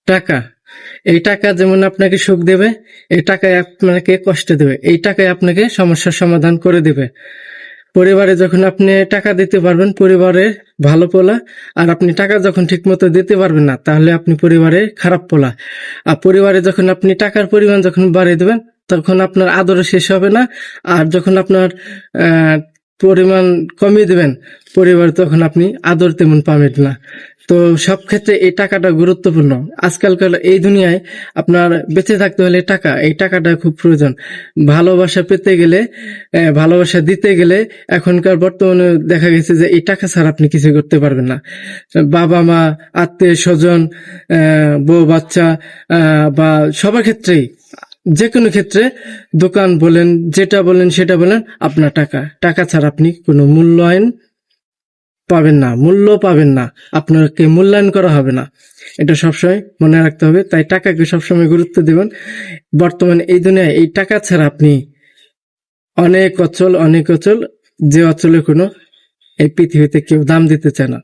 টাকা, এই টাকা যেমন আপনাকে সুখ দেবে, এই টাকায় আপনাকে কষ্ট দেবে, এই টাকায় আপনাকে সমস্যার সমাধান করে দেবে। পরিবারে যখন আপনি টাকা দিতে পারবেন, পরিবারে ভালো পোলা। আর আপনি টাকা যখন ঠিক মতো দিতে পারবেন না, তাহলে আপনি পরিবারে খারাপ পোলা। আর পরিবারে যখন আপনি টাকার পরিমাণ যখন বাড়িয়ে দেবেন, তখন আপনার আদরও শেষ হবে না। আর যখন আপনার পরিমাণ কমিয়ে দেবেন পরিবার, তখন আপনি আদর তেমন পাবেন না। তো সব ক্ষেত্রে এই টাকাটা গুরুত্বপূর্ণ। আজকালকার এই দুনিয়ায় আপনার বেঁচে থাকতে হলে টাকা, এই টাকাটা খুব প্রয়োজন। ভালোবাসা পেতে গেলে, ভালোবাসা দিতে গেলে এখনকার বর্তমানে দেখা গেছে যে এই টাকা ছাড়া আপনি কিছু করতে পারবেন না। বাবা মা, আত্মীয় স্বজন, বউ বাচ্চা, বা সবার ক্ষেত্রেই, যে কোনো ক্ষেত্রে, দোকান বলেন, যেটা বলেন সেটা বলেন, আপনার টাকা, টাকা ছাড়া আপনি কোনো মূল্যায়ন পাবেন না, মূল্য পাবেন না, আপনাকে মূল্যায়ন করা হবে না। এটা সবসময় মনে রাখতে হবে। তাই টাকাকে সবসময় গুরুত্ব দিবেন। বর্তমানে এই দুনিয়ায় এই টাকা ছাড়া আপনি অনেক অচল, অনেক অচল, যে অচলে কোনো এই পৃথিবীতে কেউ দাম দিতে চায় না।